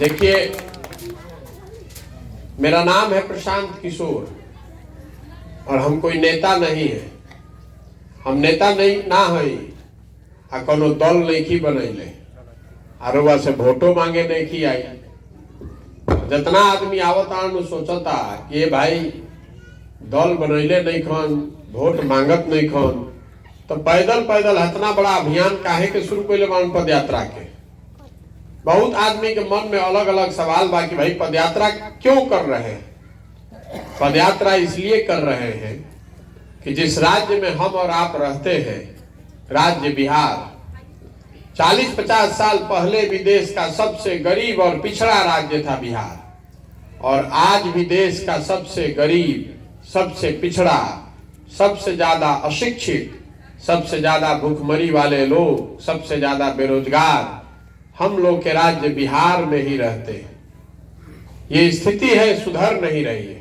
देखिए, मेरा नाम है प्रशांत किशोर और हम कोई नेता नहीं है। हम नेता नहीं ना है आ कोनो दल नहीं बनैले आरोबा से वोटो मांगे नहीं आई। जितना आदमी आवता सोचता कि ये भाई दल बनैले नहीं खन, वोट मांगत नहीं खन, तो पैदल पैदल इतना बड़ा अभियान काहे के शुरू कैले बान पद यात्रा के। बहुत आदमी के मन में अलग अलग सवाल बा कि भाई पदयात्रा क्यों कर रहे हैं। पदयात्रा इसलिए कर रहे हैं कि जिस राज्य में हम और आप रहते हैं, राज्य बिहार, 40-50 साल पहले भी देश का सबसे गरीब और पिछड़ा राज्य था बिहार, और आज भी देश का सबसे गरीब, सबसे पिछड़ा, सबसे ज्यादा अशिक्षित, सबसे ज्यादा भूखमरी वाले लोग, सबसे ज्यादा बेरोजगार हम लोग के राज्य बिहार में ही रहते हैं। ये स्थिति है, सुधर नहीं रही है।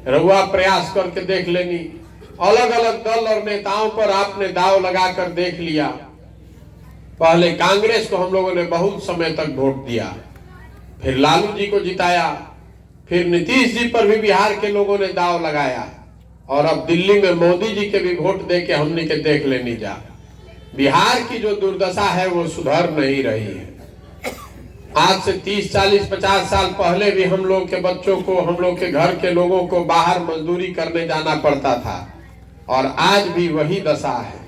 रउआ प्रयास करके देख लेनी, अलग अलग दल और नेताओं पर आपने दाव लगाकर देख लिया। पहले कांग्रेस को हम लोगों ने बहुत समय तक वोट दिया, फिर लालू जी को जिताया, फिर नीतीश जी पर भी बिहार के लोगों ने दाव लगाया, और अब दिल्ली में मोदी जी के भी वोट दे के हमने के देख लेनी जा। बिहार की जो दुर्दशा है वो सुधर नहीं रही है। आज से 30, 40, 50 साल पहले भी हम लोग के बच्चों को, हम लोग के घर के लोगों को बाहर मजदूरी करने जाना पड़ता था, और आज भी वही दशा है।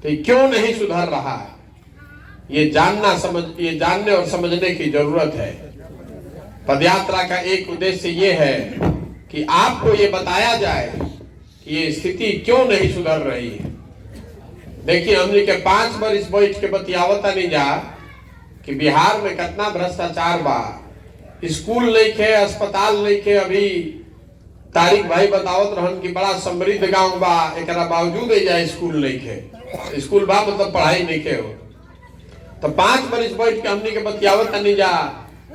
तो क्यों नहीं सुधर रहा है, ये जानने और समझने की जरूरत है। पदयात्रा का एक उद्देश्य ये है कि आपको ये बताया जाए कि ये स्थिति क्यों नहीं सुधर रही है। देखिए, हमने के 5 वर्ष बैठ के बतियावता नहीं जा कि बिहार में कितना भ्रष्टाचार बा। स्कूल नहीं खे, अस्पताल नहीं खे। अभी तारिक भाई बतावत रहन कि बड़ा समृद्ध गांव बा, एकरा बावजूद जाए स्कूल नहीं खे। स्कूल बा मतलब पढ़ाई नहीं खे हो। तो 5 वर्ष बैठ के हमने के बतियावता नहीं जा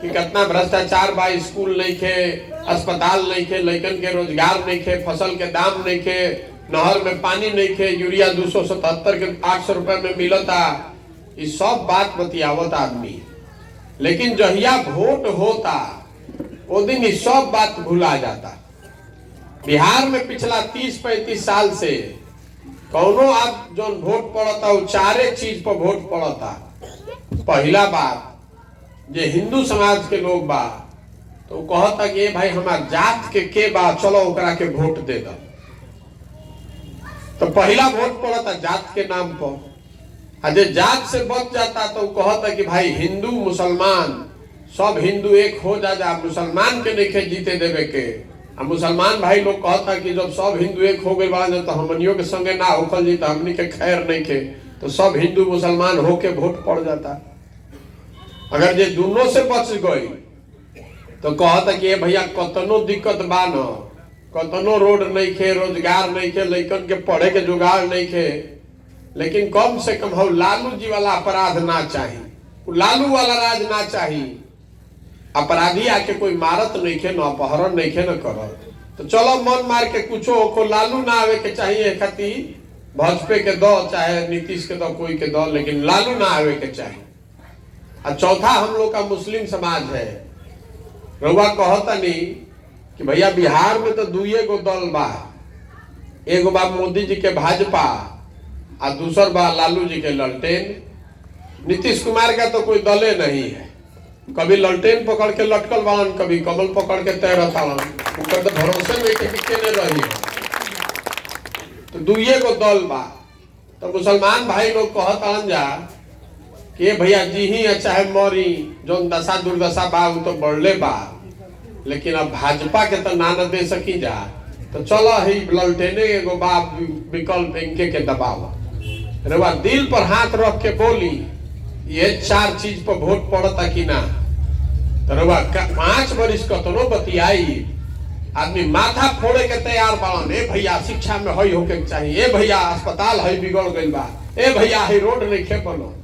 कि कितना भ्रष्टाचार बा। स्कूल नहीं खे, अस्पताल नहीं खे, लड़कन के रोजगार नहीं खे, फसल के दाम नहीं खे, नहर में पानी नहीं खे, यूरिया 277 के 800 रुपए में मिलता। ये सब बात बतियावत आदमी, लेकिन जहिया वोट होता वो दिन ये सब बात भुला जाता। बिहार में पिछला 30-35 साल से कौनो आप जो वोट पड़ता वो चारे चीज पर वोट पड़ता। पहला बात, जे हिंदू समाज के लोग बा तो कहता कि भाई हमार जात के बा, चलो ओकरा के वोट दे दो। तो पहला वोट पड़ता जात के नाम पर। अजय जात से बच जाता तो कहता कि भाई हिंदू मुसलमान सब हिंदू एक हो जा, मुसलमान के नहीं खे जीते देवे के। मुसलमान भाई लोग कहता कि जब सब हिंदू एक हो गए बा तो हमनियों के संगे ना होखल जी तो हमनी के खैर नहीं खे, तो सब हिंदू मुसलमान होके वोट पड़ जाता। अगर जे दोनों से बच गई तो कहता कि भैया कतनो दिक्कत बा न, कतनो रोड नहीं खे, रोजगार नहीं खे, लड़कन के पढ़े के जुगाड़ नहीं खे, लेकिन कम से कम हम लालू जी वाला अपराध ना चाहिए, लालू वाला राज ना चाहिए। अपराधी आके कोई मारत नहीं खे, न अपहरण नहीं खे, न करत, तो चलो मन मार के कुछो हो, लालू ना आवे के चाहिए खातिर भाजपा के दो चाहे नीतीश के दो, कोई के दो, लेकिन लालू ना आवे के चाहिए। और चौथा हम लोग का मुस्लिम समाज है। रउआ कहता नहीं कि भैया बिहार में तो 2 गो दल बा, एगो बा मोदी जी के भाजपा और दूसर बा लालू जी के ललटेन। नीतीश कुमार का तो कोई दले नहीं है, कभी ललटेन पकड़ के लटकल बालन, कभी कमल पकड़ के तैरता ऊपर, तो भरोसे में के रही है। तो 2 गो दल बा। तो मुसलमान भाई लोग कहता जा कि भैया जी ही चाहे मरी, जो दशा दुर्दशा बा वो तो बढ़ले बा, लेकिन अब भाजपा के तो ना न दे सकी जा, तो चलो ही ललटेने एगो बा विकल्प इनके के दबाव। रउआ दिल पर हाथ रख के बोली, ये 4 चीज पर वोट पड़ता कि ना। तो रउआ 5 वर्ष कतनो बतियाई, आदमी माथा फोड़े के तैयार बाड़न। ए भैया शिक्षा में हई होके चाहिए, ए भैया अस्पताल हई बिगड़ गई बा, ए भैया हई रोड नहीं खे बनो।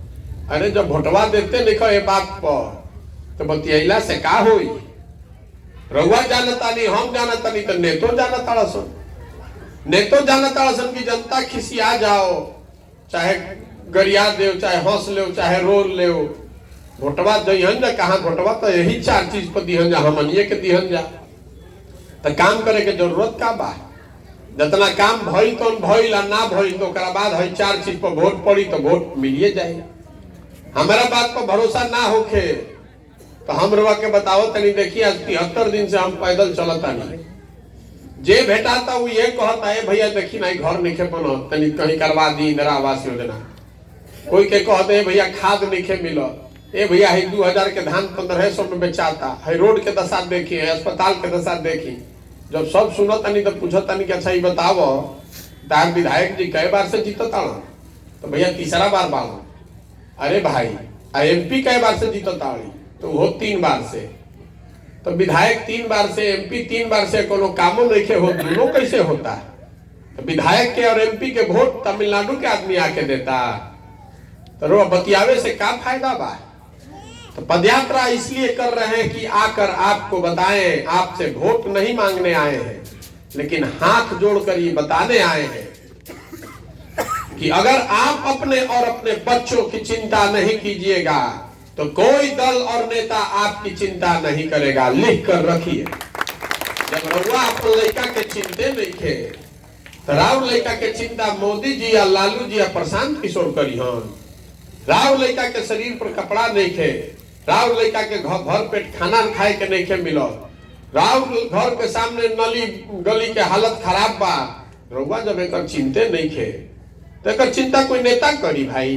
अरे जब वोटवा देते नहीं बात पर तो बतियाइला से का होई। रउआ जानता नहीं, हम जानता नहीं, तो नेतो जानता सन, नेतो जानता सन की जनता खिसिया जाओ, चाहे गरिया दे, चाहे हंस ले, चाहे रो ले, वोटवा दिहन जा कहाँ वोटवा तो यही 4 चीज पर दिहन जा, हमनिए के दिहन जा। तो काम करे के जरूरत का बा? जितना काम भइल तो भइल ना भइल तो ओकरा बाद है 4 चीज पर वोट पड़ी तो वोट मिलिए जाए। हमारा बात पर भरोसा ना होखे तो हम रवा के बताओ तनी। देखिए आज 73 दिन से हम पैदल चलता नहीं, जे भेटाता वो ये कहता है भैया देखी ना घर नहीं बनो तनी कहीं करवा दी इंदिरा आवास योजना। कोई के कहते है भैया खाद नहीं मिलो, ए भैया है 2000 के धान 1500 में बेचाता है। रोड के दशा देखी है, अस्पताल के दशा देखी। जब सब सुनो तनी तो पूछो तनी कि अच्छा ये बताओ तार विधायक जी कई बार से जीतता ना? तो भैया तीसरा बार बालो। अरे भाई एमपी कई बार से जीतता? तो वो 3 बार से। तो विधायक 3 बार से, एमपी 3 बार से कोनो कामों नहीं हो, दोनों कैसे होता है? तो विधायक के और एमपी के वोट तमिलनाडु के आदमी आके देता, तो रो बतियावे से क्या फायदा बा? तो पदयात्रा इसलिए कर रहे हैं कि आकर आपको बताएं, आपसे वोट नहीं मांगने आए हैं, लेकिन हाथ जोड़कर ये बताने आए हैं कि अगर आप अपने और अपने बच्चों की चिंता नहीं कीजिएगा तो कोई दल और नेता आपकी चिंता नहीं करेगा। लिख कर रखिए। जब रउआ अपन लड़का के चिंते नहीं थे तो राव लड़का के चिंता मोदी जी या लालू जी या प्रशांत किशोर करी हन। राव लड़का के शरीर पर कपड़ा नहीं थे, राव लड़का के भर पेट खाना खाए के नहीं थे मिलो, राव घर के सामने नली गली के हालत खराब बा। रउआ जब एक चिंते नहीं थे तो एक चिंता कोई नेता करी भाई?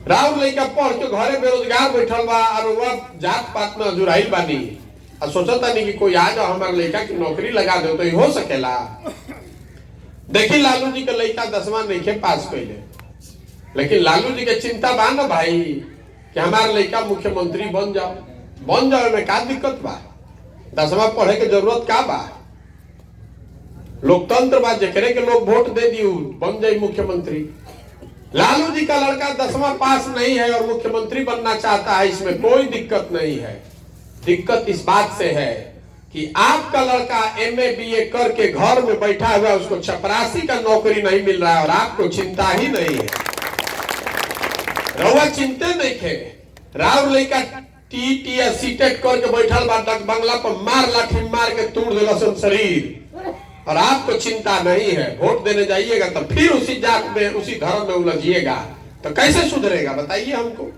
राव लड़का पढ़ के घरे बेरोजगार बैठल बा और वह जात पात में अजुराइल बानी और सोचता नहीं कि कोई आ जाओ हमारे लड़का की नौकरी लगा दो, तो ये हो सकेला? देखी लालू जी के लड़का 10वां नहीं के पास कैले, लेकिन लालू जी के चिंता बा ना भाई कि हमारे लड़का मुख्यमंत्री बन जाओ में का दिक्कत बा? 10वां पढ़े के जरूरत का बा? लोकतंत्र बा, जेकरे के लोग वोट दे दियो बन जाए मुख्यमंत्री। लालू जी का लड़का 10वां पास नहीं है और मुख्यमंत्री बनना चाहता है, इसमें कोई दिक्कत नहीं है। दिक्कत इस बात से है कि आपका लड़का MA BA करके घर में बैठा हुआ, उसको चपरासी का नौकरी नहीं मिल रहा है और आपको चिंता ही नहीं है। रउआ चिंते नहीं थे। राव लड़का TET या CTET करके बैठल बा बंगला पर, मार लाठी मार के तोड़ देला शरीर, और आपको चिंता नहीं है। वोट देने जाइएगा तो फिर उसी जात में उसी धर्म में उलझिएगा, तो कैसे सुधरेगा बताइए हमको?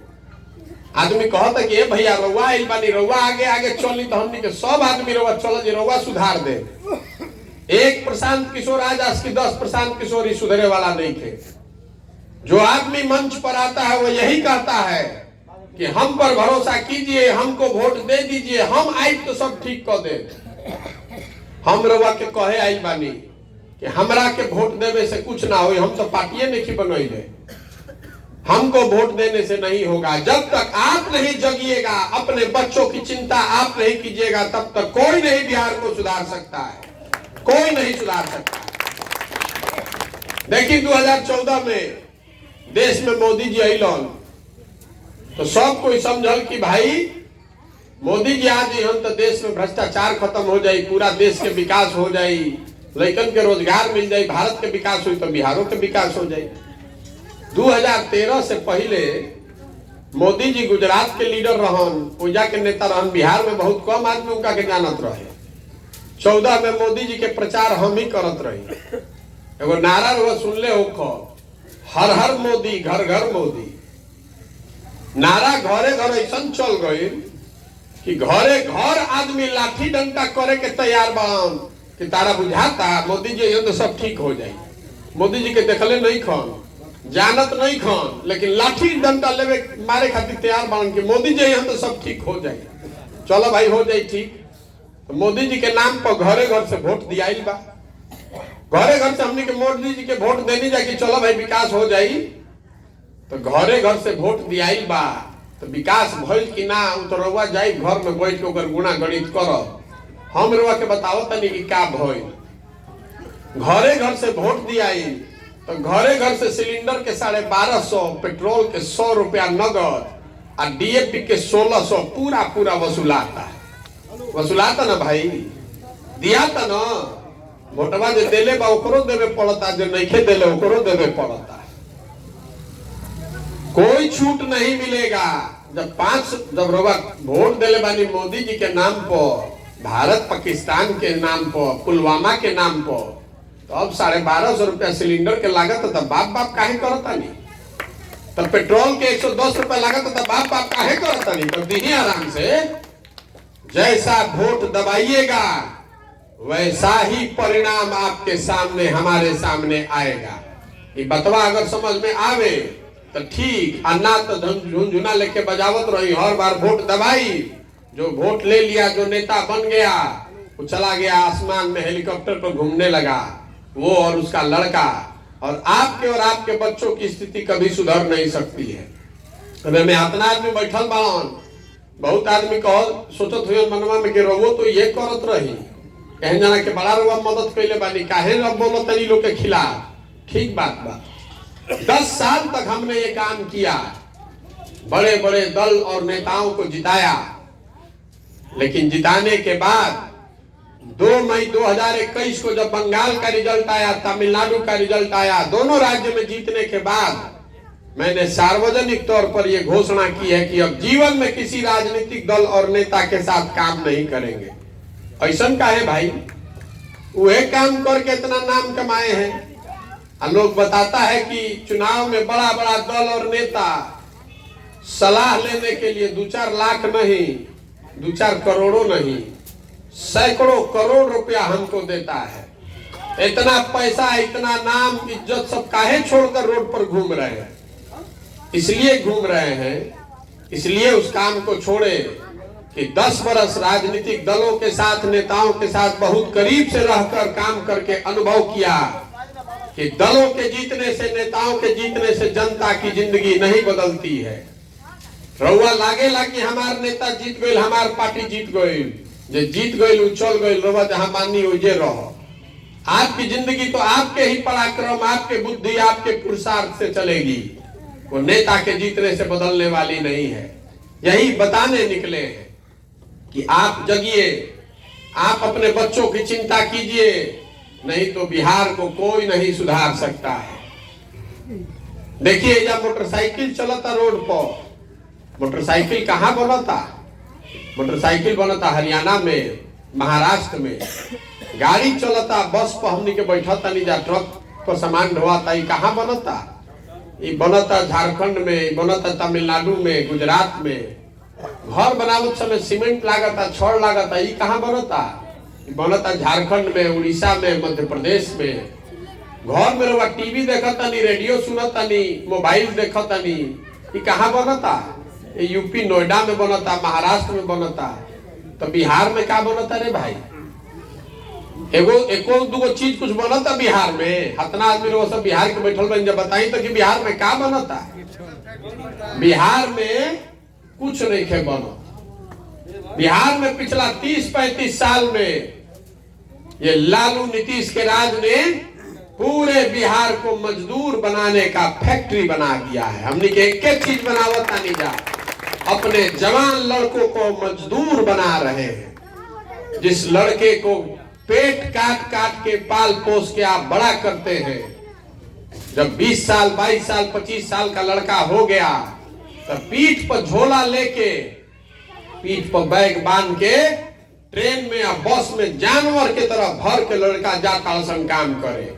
आदमी कहता कि ए भैया रउआ आइल बानी, रउआ आगे आगे चली तो हमनी के सब आदमी रउआ चल जे रउआ सुधार दे। एक प्रशांत किशोर आज की 10 प्रशांत किशोर ही सुधरे वाला नहीं थे। जो आदमी मंच पर आता है वो यही कहता है कि हम पर भरोसा कीजिए, हमको वोट दे दीजिए, हम आई तो सब ठीक कर दे। हम रउआ के कहे आई बानी कि हमरा के वोट देवे से कुछ ना हो, हम तो पार्टिये नहीं बनैले, हमको वोट देने से नहीं होगा। जब तक आप नहीं जगिएगा, अपने बच्चों की चिंता आप नहीं कीजिएगा, तब तक कोई नहीं बिहार को सुधार सकता है, कोई नहीं सुधार सकता। देखिए 2014 में देश में मोदी जी अलन तो सब कोई समझल कि भाई मोदी जी आज हम तो देश में भ्रष्टाचार खत्म हो जाए, पूरा देश के विकास हो जाए, लड़कन के रोजगार मिल जाए, भारत के विकास हुई तो बिहारों के विकास हो जाए। 2013 से पहले मोदी जी गुजरात के लीडर रहन, पूजा के नेता रहन, बिहार में बहुत कम आदमी उनका के जानत रहे। 14 में मोदी जी के प्रचार हम ही करत रही। एगो नारा रउआ सुनले हो, हर हर मोदी घर घर मोदी। नारा घरे घर ऐसा चल गई कि घरे घर आदमी लाठी डंडा करे के तैयार बन कि तारा बुझाता मोदी जी ये तो सब ठीक हो जाए। मोदी जी के देखले नहीं खान, जानत नहीं खान, लेकिन लाठी डंडा लेवे मारे खातिर तैयार बन कि मोदी जी यहाँ तो सब ठीक हो जाए। चलो भाई हो जाए ठीक। तो मोदी जी के नाम पर घरे घर से वोट दिया बा, घरे घर से हमने के मोदी जी के वोट देनी जा कि चलो भाई विकास हो जाई। तो घरे घर से वोट दिया बा तो विकास भइल कि ना, तो रउआ जाई घर में बैठ के ओकर गुणा गणित करब। हम रउआ के बताओ तनी कि का भइल। घरे घर से वोट दिया तो घरे घर से सिलेंडर के 1250, पेट्रोल के 100 रुपया नगद और DAP के 1600 पूरा वसूलाता ना भाई, दिया था ना। वोटवा जो देले बा ओकरो देवे पड़ता, जो नहीं देले ओकरो देवे पड़ता। कोई छूट नहीं मिलेगा। जब रवा वोट दिले बानी मोदी जी के नाम पर, भारत पाकिस्तान के नाम पर, पुलवामा के नाम पर, तो अब 1250 रुपया सिलेंडर के लागत तब बाप काहे करता नहीं? तब पेट्रोल के 110 रुपया लागत तब बाप काहे करता नहीं? तब दीजिए आराम से। जैसा वोट दबाइएगा वैसा ही परिणाम आपके सामने, हमारे सामने आएगा। ये बतवा अगर समझ में आवे तो ठीक, अन्ना तो झुनझुना लेके बजावत रही, हर बार वोट दबाई, जो वोट ले लिया, जो नेता बन गया, वो चला गया आसमान में हेलीकॉप्टर पर घूमने लगा, वो और उसका लड़का। और आपके बच्चों की स्थिति कभी सुधर नहीं सकती है। अबे में इतना आदमी बैठल बाड़न, बहुत आदमी सोचत हुए मनवा में कि रहो तो ये करत रही, कहीं जाना के बड़ा रुआ मदद कैले बानी, काहे रब बोलो तनी लोग के खिलाफ। ठीक बात बा। 10 साल तक हमने ये काम किया, बड़े बड़े दल और नेताओं को जिताया, लेकिन जिताने के बाद 2 मई 2021 को जब बंगाल का रिजल्ट आया, तमिलनाडु का रिजल्ट आया, दोनों राज्य में जीतने के बाद मैंने सार्वजनिक तौर पर यह घोषणा की है कि अब जीवन में किसी राजनीतिक दल और नेता के साथ काम नहीं करेंगे। ऐसा का है भाई, वह काम करके इतना नाम कमाए हैं। लोग बताता है कि चुनाव में बड़ा बड़ा दल और नेता सलाह लेने के लिए 2-4 लाख नहीं, 2-4 करोड़ों नहीं, सैकड़ों करोड़ रुपया हमको देता है। इतना पैसा, इतना नाम, इज्जत सब काहे छोड़कर रोड पर घूम रहे हैं? इसलिए घूम रहे हैं, इसलिए उस काम को छोड़े कि 10 बरस राजनीतिक दलों के साथ, नेताओं के साथ बहुत करीब से रहकर काम करके अनुभव किया कि दलों के जीतने से, नेताओं के जीतने से जनता की जिंदगी नहीं बदलती है। रउआ लागेला कि हमार नेता जीत गए, हमार पार्टी जीत गई, जे जीत गई उछल गई, रउआ जहां मानी उजे रहो। आपकी जिंदगी तो आपके ही पराक्रम, आपके बुद्धि, आपके पुरुषार्थ से चलेगी, वो नेता के जीतने से बदलने वाली नहीं है। यही बताने निकले हैं कि आप जगिए, आप अपने बच्चों की चिंता कीजिए, नहीं तो बिहार को कोई नहीं सुधार सकता है। देखिए जब मोटरसाइकिल चलता रोड पर, मोटरसाइकिल कहाँ बनता? मोटरसाइकिल बनता हरियाणा में, महाराष्ट्र में। गाड़ी चलता, बस पर हमनी के बैठा तनी जा, ट्रक पर सामान ढोता, ये कहाँ बनता? ये बनता झारखंड में, बनता तमिलनाडु में, गुजरात में। घर बनावत समय सीमेंट लागता, छड़ लागता, ये कहाँ बनता? बनता झारखंड में, उड़ीसा में, मध्य प्रदेश में। घर में रवा टीवी देखता नहीं, रेडियो सुनता नहीं, मोबाइल देखता नहीं, ये कहाँ बनता? ये यूपी नोएडा में बनता, महाराष्ट्र में बनता। तो बिहार में क्या बनता रे भाई? एको दूगो चीज कुछ बनता बिहार में? हतना आदमी लोग सब बिहार के बैठल बन, जब बताई तो कि बिहार में क्या बनता? बिहार में कुछ नहीं खे बनता। बिहार में पिछला 30-35 साल में ये लालू नीतीश के राज ने पूरे बिहार को मजदूर बनाने का फैक्ट्री बना दिया है। हमने के एक चीज बनावत नहीं जा, अपने जवान लड़कों को मजदूर बना रहे हैं। जिस लड़के को पेट काट काट के पाल पोस के आप बड़ा करते हैं, जब 20 साल, 22 साल, 25 साल का लड़का हो गया, तब पीठ पर झोला लेके, पीठ पर बैग बांध के ट्रेन में या बस में जानवर के तरह भर के लड़का जाता काम करे।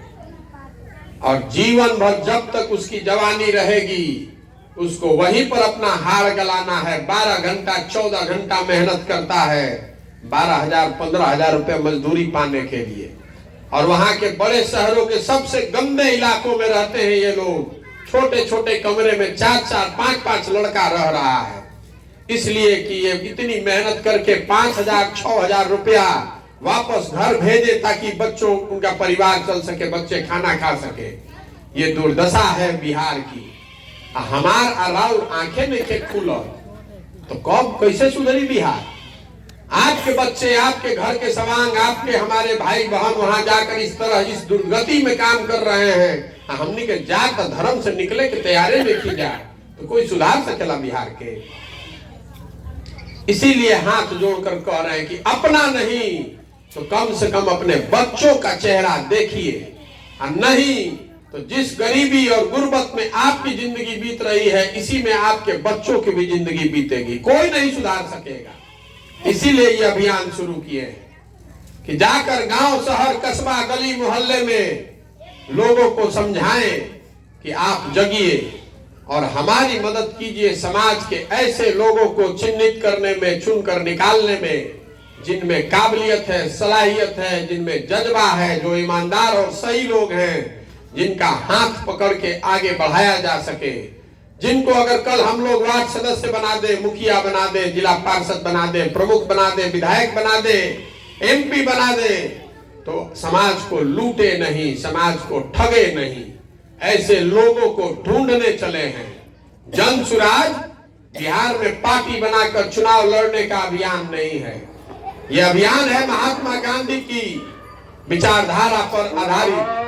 और जीवन भर जब तक उसकी जवानी रहेगी, उसको वहीं पर अपना हार गलाना है। 12 घंटा 14 घंटा मेहनत करता है, 12,000 15,000 रुपए मजदूरी पाने के लिए। और वहां के बड़े शहरों के सबसे गंदे इलाकों में रहते हैं ये लोग। छोटे छोटे कमरे में 4-4 5-5 लड़का रह रहा है, इसलिए कि ये इतनी मेहनत करके 5,000 6,000 रुपया वापस घर भेजे ताकि बच्चों, उनका परिवार चल सके, बच्चे खाना खा सके। ये दुर्दशा है बिहार की। हमार अराउर आंखें नहीं खुल तो कब कैसे सुधरी बिहार? आपके बच्चे, आपके घर के सवांग, आपके हमारे भाई बहन वहां जाकर इस तरह इस दुर्गति में काम कर रहे हैं। हमने के जात धर्म से निकले के तैयारी में की जाए तो कोई सुधार सकेला बिहार के? इसीलिए हाथ जोड़कर कह रहे हैं कि अपना नहीं तो कम से कम अपने बच्चों का चेहरा देखिए, और नहीं तो जिस गरीबी और गुर्बत में आपकी जिंदगी बीत रही है, इसी में आपके बच्चों की भी जिंदगी बीतेगी, कोई नहीं सुधार सकेगा। इसीलिए ये अभियान शुरू किए हैं कि जाकर गांव, शहर, कस्बा, गली, मोहल्ले में लोगों को समझाएं कि आप जगिए और हमारी मदद कीजिए। समाज के ऐसे लोगों को चिन्हित करने में, चुनकर निकालने में, जिनमें काबिलियत है, सलाहियत है, जिनमें जज्बा है, जो ईमानदार और सही लोग हैं, जिनका हाथ पकड़ के आगे बढ़ाया जा सके, जिनको अगर कल हम लोग वार्ड सदस्य बना दे, मुखिया बना दे, जिला पार्षद बना दे, प्रमुख बना दे, विधायक बना दे, MP बना दे, तो समाज को लूटे नहीं, समाज को ठगे नहीं, ऐसे लोगों को ढूंढने चले हैं। जन सुराज बिहार में पार्टी बनाकर चुनाव लड़ने का अभियान नहीं है। यह अभियान है महात्मा गांधी की विचारधारा पर आधारित।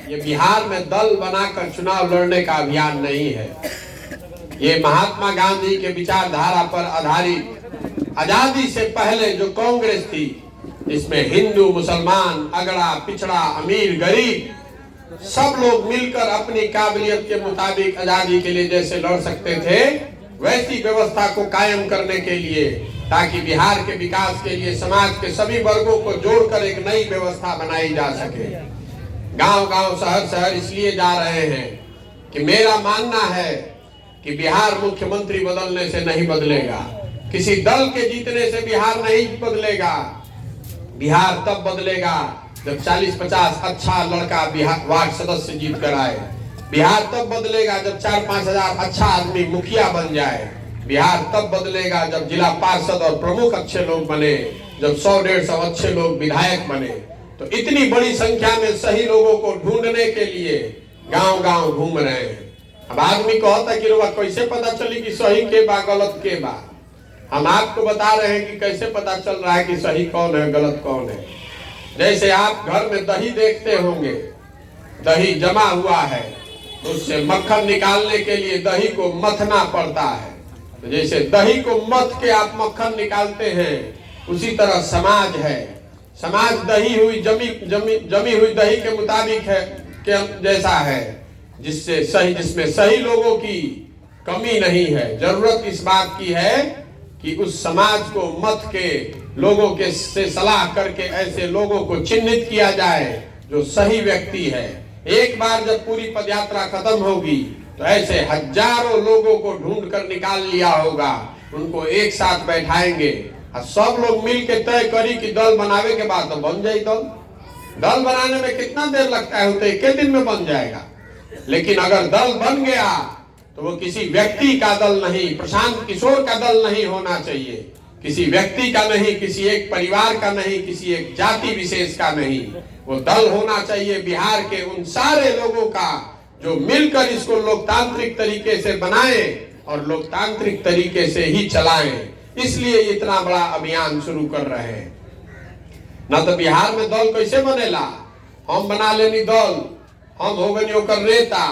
ये बिहार में दल बनाकर चुनाव लड़ने का अभियान नहीं है। ये महात्मा गांधी के विचारधारा पर आधारित आजादी से पहले जो कांग्रेस थी, जिसमें हिंदू, मुसलमान, अगड़ा, पिछड़ा, अमीर, गरीब सब लोग मिलकर अपनी काबिलियत के मुताबिक आजादी के लिए जैसे लड़ सकते थे, वैसी व्यवस्था को कायम करने के लिए, ताकि बिहार के विकास के लिए समाज के सभी वर्गों को जोड़कर एक नई व्यवस्था बनाई जा सके। गांव गांव, शहर शहर इसलिए जा रहे हैं कि मेरा मानना है कि बिहार मुख्यमंत्री बदलने से नहीं बदलेगा, किसी दल के जीतने से बिहार नहीं बदलेगा। बिहार तब बदलेगा जब 40-50 अच्छा लड़का बिहार वार्ड सदस्य जीत कर आए। बिहार तब बदलेगा जब 4-5 हजार अच्छा आदमी मुखिया बन जाए। बिहार तब बदलेगा जब जिला पार्षद और प्रमुख अच्छे लोग बने, जब 100-150 अच्छे लोग विधायक बने। तो इतनी बड़ी संख्या में सही लोगों को ढूंढने के लिए गांव गांव घूम रहे हैं। अब आदमी कहता कि रुआ कैसे पता चली कि सही के बा गलत के बा। हम आपको बता रहे हैं कि कैसे पता चल रहा है कि सही कौन है, गलत कौन है। जैसे आप घर में दही देखते होंगे, दही जमा हुआ है, उससे मक्खन निकालने के लिए दही को मथना पड़ता है। तो जैसे दही को मथ के आप मक्खन निकालते हैं, उसी तरह समाज है। समाज दही हुई जमी हुई दही के मुताबिक है के जैसा है, जिसमें सही लोगों की कमी नहीं है। जरूरत इस बात की है कि उस समाज को मत के लोगों के से सलाह करके ऐसे लोगों को चिन्हित किया जाए जो सही व्यक्ति है। एक बार जब पूरी पदयात्रा खत्म होगी तो ऐसे हजारों लोगों को ढूंढ कर निकाल लिया होगा, उनको एक साथ बैठाएंगे और सब लोग मिल के तय करी कि दल बनावे के बाद तो बन जाए। दल बनाने में कितना देर लगता है, होते एक दिन में बन जाएगा। लेकिन अगर दल बन गया तो वो किसी व्यक्ति का दल नहीं, प्रशांत किशोर का दल नहीं होना चाहिए, किसी व्यक्ति का नहीं, किसी एक परिवार का नहीं, किसी एक जाति विशेष का नहीं। वो दल होना चाहिए बिहार के उन सारे लोगों का जो मिलकर इसको लोकतांत्रिक तरीके से बनाए और लोकतांत्रिक तरीके से ही चलाएं। इसलिए इतना बड़ा अभियान शुरू कर रहे हैं। ना तो बिहार में दल कैसे बनेला, हम बना लेनी दल, हम हो गए ओकर नेता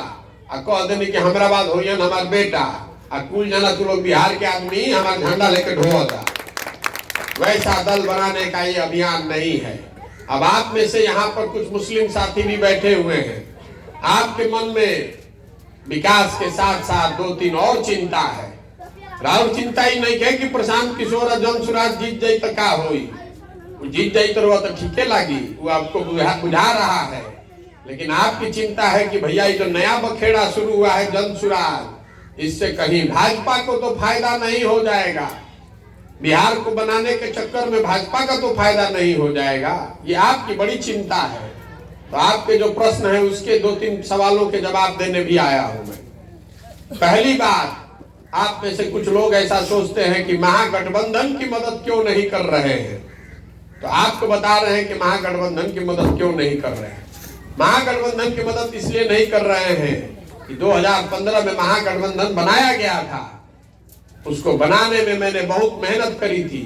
आ कह देनी कि हमरा बाद होयन हमार बेटा आ कुल जना तू लोग बिहार के आदमी हमार झंडा लेके ढोता। वैसा दल बनाने का ये अभियान नहीं है। अब आप में से यहाँ पर कुछ मुस्लिम साथी भी बैठे हुए हैं, आपके मन में विकास के साथ साथ 2-3 और चिंता है। राहुल चिंता ही नहीं है कि प्रशांत किशोर और जन सुराज जीत जाये तो का होई, जीत जाये तो ठीके लगी, वो आपको बुझा रहा है। लेकिन आपकी चिंता है कि भैया ये जो नया बखेड़ा शुरू हुआ है जन सुराज, इससे कहीं भाजपा को तो फायदा नहीं हो जाएगा, बिहार को बनाने के चक्कर में भाजपा का तो फायदा नहीं हो जाएगा। ये आपकी बड़ी चिंता है। तो आपके जो प्रश्न है उसके 2-3 सवालों के जवाब देने भी आया हूं मैं। पहली बात, आप में से कुछ लोग ऐसा सोचते हैं कि महागठबंधन की मदद क्यों नहीं कर रहे हैं। तो आपको बता रहे हैं कि महागठबंधन की मदद क्यों नहीं कर रहे हैं। महागठबंधन की मदद इसलिए नहीं कर रहे हैं कि 2015 में महागठबंधन बनाया गया था, उसको बनाने में मैंने बहुत मेहनत करी थी।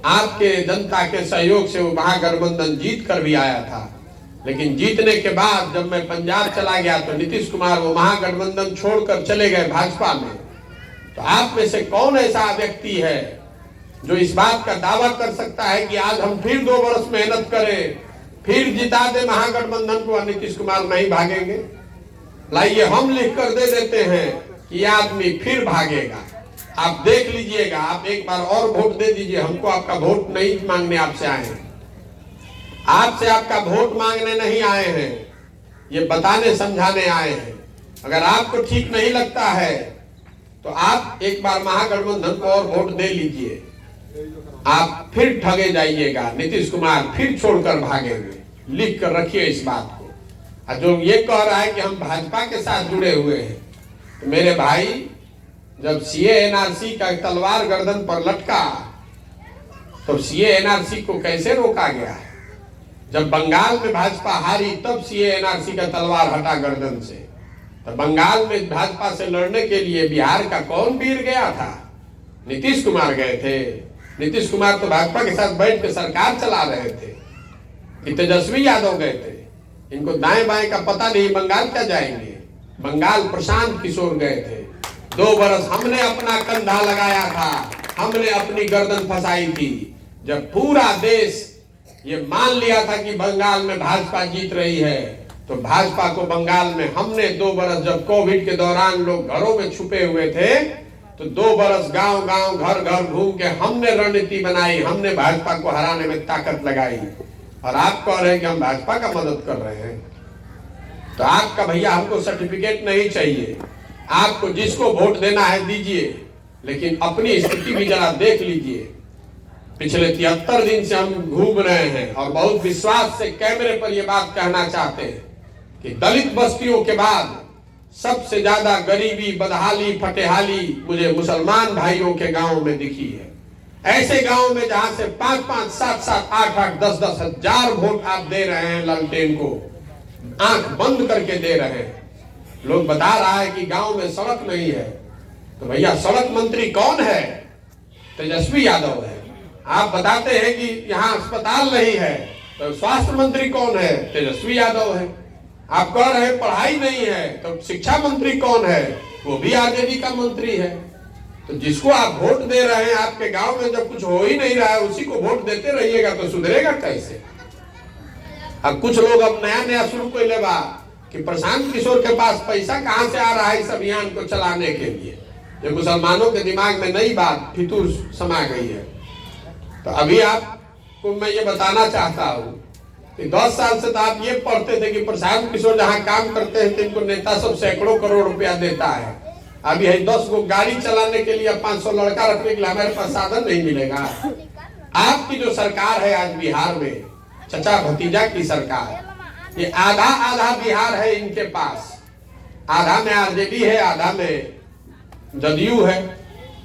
आपके जनता के सहयोग से वो महागठबंधन जीत कर भी आया था। लेकिन जीतने के बाद जब मैं पंजाब चला गया तो नीतीश कुमार वो महागठबंधन छोड़कर चले गए भाजपा में। तो आप में से कौन ऐसा व्यक्ति है जो इस बात का दावा कर सकता है कि आज हम फिर 2 वर्ष मेहनत करें, फिर जिता दे महागठबंधन को, नीतीश कुमार नहीं भागेंगे? लाइए हम लिख कर दे देते हैं कि यह आदमी फिर भागेगा। आप देख लीजिएगा, आप एक बार और वोट दे दीजिए। हमको आपका वोट नहीं मांगने आपसे आए हैं, आपसे आपका वोट मांगने नहीं आए हैं, ये बताने समझाने आए हैं। अगर आपको ठीक नहीं लगता है तो आप एक बार महागठबंधन को और वोट दे लीजिए, आप फिर ठगे जाइएगा, नीतीश कुमार फिर छोड़कर भागेंगे। लिख कर रखिए इस बात को। और जो ये कह रहा है कि हम भाजपा के साथ जुड़े हुए हैं, तो मेरे भाई, जब सीए एनआरसी का तलवार गर्दन पर लटका तो सीए एनआरसी को कैसे रोका गया? जब बंगाल में भाजपा हारी तब सीए एनआरसी का तलवार हटा गर्दन से। तो बंगाल में भाजपा से लड़ने के लिए बिहार का कौन वीर गया था? नीतीश कुमार गए थे। नीतीश कुमार तो भाजपा के साथ बैठ के सरकार चला रहे थे। तेजस्वी यादव गए थे, इनको दाएं बाएं का पता नहीं, बंगाल क्या जाएंगे? बंगाल प्रशांत किशोर गए थे। 2 वर्ष हमने अपना कंधा लगाया था, हमने अपनी गर्दन फंसाई थी। जब पूरा देश ये मान लिया था कि बंगाल में भाजपा जीत रही है, तो भाजपा को बंगाल में हमने 2 वर्ष, जब कोविड के दौरान लोग घरों में छुपे हुए थे, तो 2 वर्ष गांव गांव घर घर घूम के हमने रणनीति बनाई, हमने भाजपा को हराने में ताकत लगाई। और आप कह रहे हैं कि हम भाजपा का मदद कर रहे हैं? तो आपका भैया हमको सर्टिफिकेट नहीं चाहिए। आपको जिसको वोट देना है दीजिए, लेकिन अपनी स्थिति भी जरा देख लीजिए। पिछले 73 दिन से हम घूम रहे हैं और बहुत विश्वास से कैमरे पर यह बात कहना चाहते हैं कि दलित बस्तियों के बाद सबसे ज्यादा गरीबी, बदहाली, फटेहाली मुझे मुसलमान भाइयों के गांव में दिखी है। ऐसे गांव में जहां से 5-5, 7-7, 8-8, 10-10 हजार वोट आप दे रहे हैं लालटेन को, आंख बंद करके दे रहे हैं। लोग बता रहा है कि गांव में सड़क नहीं है, तो भैया सड़क मंत्री कौन है? तेजस्वी यादव है। आप बताते हैं कि यहाँ अस्पताल नहीं है, तो स्वास्थ्य मंत्री कौन है? तेजस्वी यादव है। आप कह रहे हैं पढ़ाई नहीं है, तो शिक्षा मंत्री कौन है? वो भी आरजेडी का मंत्री है। तो जिसको आप वोट दे रहे हैं, आपके गांव में जब कुछ हो ही नहीं रहा है, उसी को वोट देते रहिएगा तो सुधरेगा कैसे? अब कुछ लोग अब नया शुरू कर ले बा कि प्रशांत किशोर के पास पैसा कहां से आ रहा है इस अभियान को चलाने के लिए। ये मुसलमानों के दिमाग में नई बात फितूर समा गई है। तो अभी आपको मैं ये बताना चाहता हूँ कि 10 साल से तो आप ये पढ़ते थे कि प्रशांत किशोर जहाँ काम करते हैं तो इनको नेता सब सैकड़ों करोड़ रुपया देता है। अभी है 10 को गाड़ी चलाने के लिए, 500 लड़का रखने के लिए हमारे पास साधन नहीं मिलेगा। आपकी जो सरकार है आज बिहार में, चचा भतीजा की सरकार, ये आधा आधा बिहार है इनके पास। आधा में आरजेडी है, आधा में जदयू है।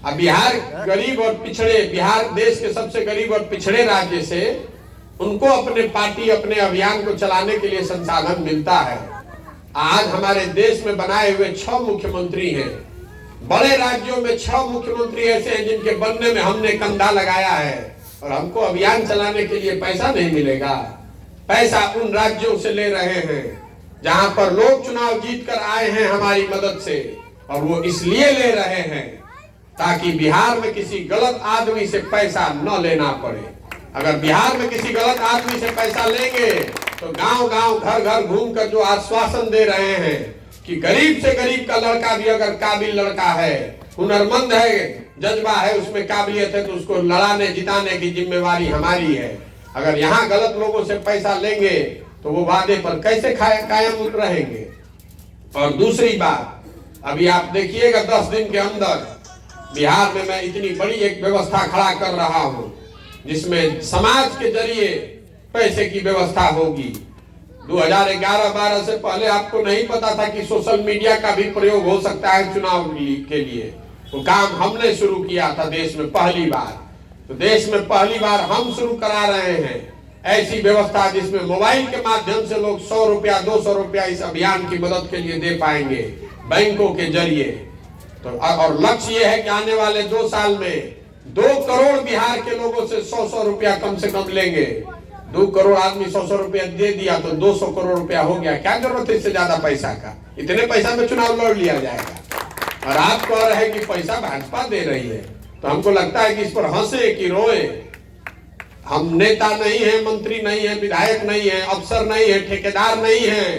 अब बिहार गरीब और पिछड़े, बिहार देश के सबसे गरीब और पिछड़े राज्य से उनको अपने पार्टी, अपने अभियान को चलाने के लिए संसाधन मिलता है। आज हमारे देश में बनाए हुए 6 मुख्यमंत्री हैं। बड़े राज्यों में 6 मुख्यमंत्री ऐसे हैं जिनके बनने में हमने कंधा लगाया है, और हमको अभियान चलाने के लिए पैसा नहीं मिलेगा। पैसा उन राज्यों से ले रहे हैं जहां पर लोग चुनाव जीत कर आए हैं हमारी मदद से, और वो इसलिए ले रहे हैं ताकि बिहार में किसी गलत आदमी से पैसा न लेना पड़े। अगर बिहार में किसी गलत आदमी से पैसा लेंगे तो गांव गांव घर घर घूम कर जो आश्वासन दे रहे हैं कि गरीब से गरीब का लड़का भी अगर काबिल लड़का है, हुनरमंद है, जज्बा है, उसमें काबिलियत है, तो उसको लड़ाने जिताने की जिम्मेवारी हमारी है। अगर यहाँ गलत लोगों से पैसा लेंगे तो वो वादे पर कैसे कायम रहेंगे? और दूसरी बात, अभी आप देखिएगा 10 दिन के अंदर बिहार में मैं इतनी बड़ी एक व्यवस्था खड़ा कर रहा हूं जिसमें समाज के जरिए पैसे की व्यवस्था होगी। 2011-12 से पहले आपको नहीं पता था कि सोशल मीडिया का भी प्रयोग हो सकता है चुनाव के लिए। वो काम हमने शुरू किया था देश में पहली बार। तो देश में पहली बार हम शुरू करा रहे हैं ऐसी व्यवस्था जिसमें मोबाइल के माध्यम से लोग 100 रुपया 200 रुपया इस अभियान की मदद के लिए दे पाएंगे बैंकों के जरिए। तो और लक्ष्य ये है कि आने वाले 2 साल में 2 करोड़ बिहार के लोगों से 100 रुपया कम से कम लेंगे। 2 करोड़ आदमी 100 रुपया दे दिया तो 200 करोड़ रुपया हो गया। क्या जरूरत है इससे ज्यादा पैसा का? इतने पैसा में चुनाव लड़ लिया जाएगा। और आप कह रहे हैं कि पैसा भाजपा दे रही है, तो हमको लगता है कि इस पर हंसे कि रोए। हम नेता नहीं है, मंत्री नहीं है, विधायक नहीं है, अफसर नहीं है, ठेकेदार नहीं है,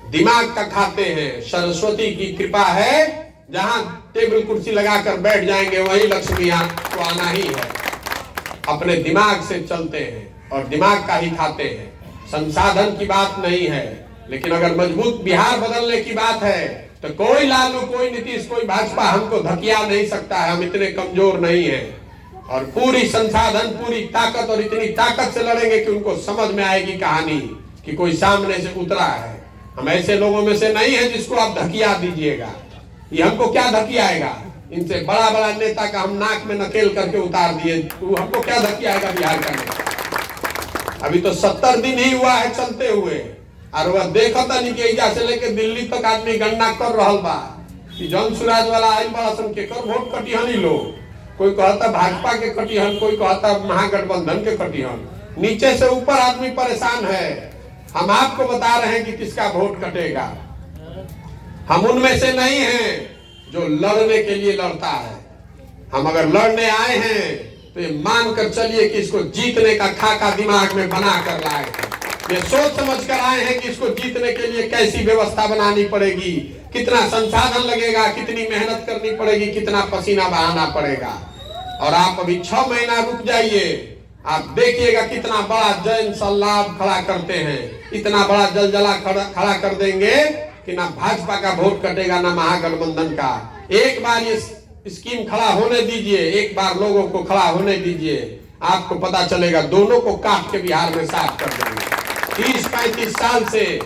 दिमाग का खाते हैं। सरस्वती की कृपा है, जहां टेबल कुर्सी लगाकर बैठ जाएंगे वही लक्ष्मी को आना ही है। अपने दिमाग से चलते हैं और दिमाग का ही खाते हैं, संसाधन की बात नहीं है। लेकिन अगर मजबूत बिहार बदलने की बात है तो कोई लालू, कोई नीतीश, कोई भाजपा हमको धकिया नहीं सकता है। हम इतने कमजोर नहीं हैं और पूरी संसाधन, पूरी ताकत और इतनी ताकत से लड़ेंगे कि उनको समझ में आएगी कहानी कि कोई सामने से उतरा है। हम ऐसे लोगों में से नहीं है जिसको आप धकिया दीजिएगा। ये हमको क्या धकियाएगा? इनसे बड़ा बड़ा नेता का हम नाक में नकेल करके उतार दिए, तो हमको क्या धकियाएगा बिहार का नेता? अभी तो 70 दिन ही हुआ है चलते हुए, और वह देखता नहीं कि एजा से लेके दिल्ली तक आदमी गणना कर रहल बा कि जन सुराज वाला आइल बड़ा सन के कर वोट कटिहनी लोग। कोई कहता भाजपा के कटिहन, कोई कहता महागठबंधन के कटिहन। नीचे से ऊपर आदमी परेशान है। हम आपको बता रहे हैं कि किसका वोट कटेगा। हम उनमें से नहीं हैं जो लड़ने के लिए लड़ता है। हम अगर लड़ने आए हैं तो ये मानकर चलिए कि इसको जीतने का खाका दिमाग में बना कर लाए हैं। ये सोच समझ कर आए हैं कि इसको जीतने के लिए कैसी व्यवस्था बनानी पड़ेगी, कितना संसाधन लगेगा, कितनी मेहनत करनी पड़ेगी, कितना पसीना बहाना पड़ेगा। और आप अभी 6 महीना रुक जाइए, आप देखिएगा कितना बड़ा जन सलाब खड़ा करते हैं। इतना बड़ा जलजला खड़ा कर देंगे कि ना भाजपा का वोट कटेगा ना महागठबंधन का। एक बार ये स्कीम खड़ा होने दीजिए, एक बार लोगों को खड़ा होने दीजिए, आपको पता चलेगा दोनों को काट के बिहार में साफ कर देंगे। 30-35 साल से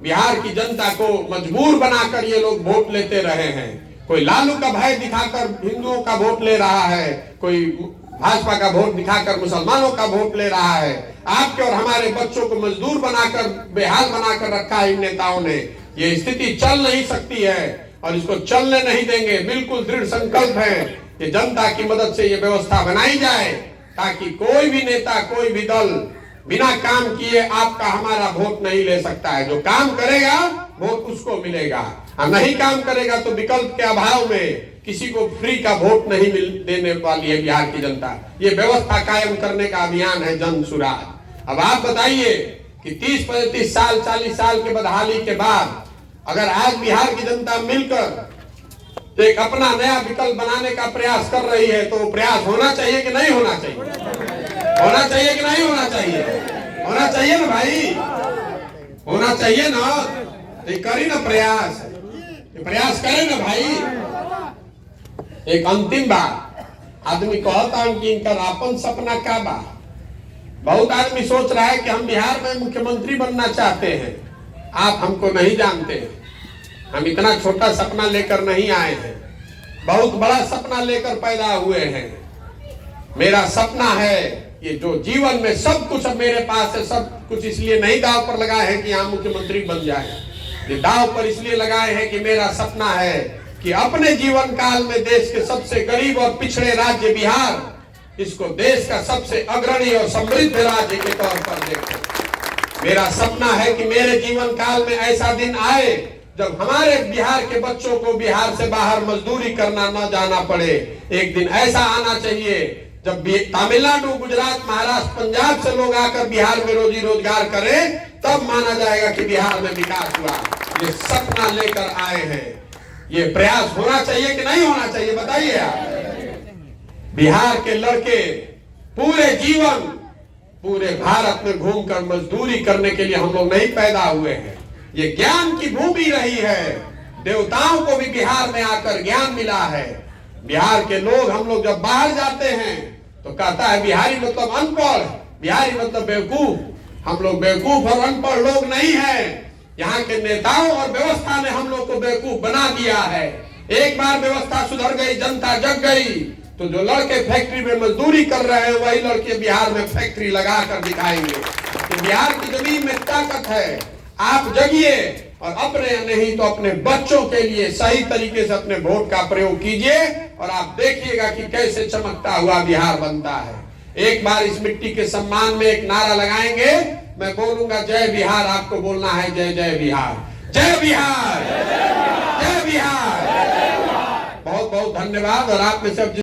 बिहार की जनता को मजबूर बनाकर ये लोग वोट लेते रहे हैं। कोई लालू का भय दिखाकर हिंदुओं का वोट ले रहा है, कोई भाजपा का वोट दिखाकर मुसलमानों का वोट ले रहा है। आपके और हमारे बच्चों को मजदूर बनाकर, बेहाल बनाकर रखा है इन नेताओं ने। ये स्थिति चल नहीं सकती है और इसको चलने नहीं देंगे। बिल्कुल दृढ़ संकल्प है कि जनता की मदद से ये व्यवस्था बनाई जाए ताकि कोई भी नेता, कोई भी दल बिना काम किए आपका हमारा वोट नहीं ले सकता है। जो काम करेगा वोट उसको मिलेगा, और नहीं काम करेगा तो विकल्प के अभाव में किसी को फ्री का वोट नहीं देने वाली है बिहार की जनता। ये व्यवस्था कायम करने का अभियान है जन सुराज। अब आप बताइए कि 30-35 साल, 40 साल के बदहाली के बाद अगर आज बिहार की जनता मिलकर एक अपना नया विकल्प बनाने का प्रयास कर रही है तो प्रयास होना चाहिए कि नहीं होना चाहिए? होना चाहिए कि नहीं होना चाहिए? होना चाहिए ना भाई, होना चाहिए ना। तो करी ना प्रयास, प्रयास करें ना भाई। एक अंतिम बात, आदमी कहता है कि इनका अपन सपना क्या बा। बहुत आदमी सोच रहा है कि हम बिहार में मुख्यमंत्री बनना चाहते हैं। आप हमको नहीं जानते, हम इतना छोटा सपना लेकर नहीं आए हैं, बहुत बड़ा सपना लेकर पैदा हुए हैं। मेरा सपना है ये जो जीवन में सब कुछ अब मेरे पास है, सब कुछ इसलिए नहीं दांव पर लगाए हैं कि हम मुख्यमंत्री बन जाए। ये दांव पर इसलिए लगाए हैं कि मेरा सपना है कि अपने जीवन काल में देश के सबसे गरीब और पिछड़े राज्य बिहार, इसको देश का सबसे अग्रणी और समृद्ध राज्य के तौर पर देखें। मेरा सपना है कि मेरे जीवन काल में ऐसा दिन आए जब हमारे बिहार के बच्चों को बिहार से बाहर मजदूरी करना न जाना पड़े। एक दिन ऐसा आना चाहिए जब तमिलनाडु, गुजरात, महाराष्ट्र, पंजाब से लोग आकर बिहार में रोजी रोजगार करें, तब माना जाएगा कि बिहार में विकास हुआ। ये सपना लेकर आए हैं। ये प्रयास होना चाहिए कि नहीं होना चाहिए, बताइए आप। बिहार के लड़के पूरे जीवन पूरे भारत में घूमकर मजदूरी करने के लिए हम लोग नहीं पैदा हुए हैं। ये ज्ञान की भूमि रही है। देवताओं को भी बिहार में आकर ज्ञान मिला है। बिहार के लोग, हम लोग जब बाहर जाते हैं तो कहता है बिहारी मतलब अनपढ़, बिहारी मतलब बेवकूफ। हम लोग बेवकूफ और अनपढ़ लोग नहीं हैं। यहाँ के नेताओं और व्यवस्था ने हम लोग को बेवकूफ बना दिया है। एक बार व्यवस्था सुधर गई, जनता जग गई, तो जो लड़के फैक्ट्री में मजदूरी कर रहे हैं वही लड़के बिहार में फैक्ट्री लगा कर दिखाएंगे कि बिहार की जमीन में ताकत है। आप जगिए और अपने नहीं तो अपने बच्चों के लिए सही तरीके से अपने वोट का प्रयोग कीजिए और आप देखिएगा कि कैसे चमकता हुआ बिहार बनता है। एक बार इस मिट्टी के सम्मान में एक नारा लगाएंगे, मैं बोलूंगा जय बिहार, आपको बोलना है जय जय बिहार, जय बिहार, जय बिहार। बहुत धन्यवाद। और आप में सब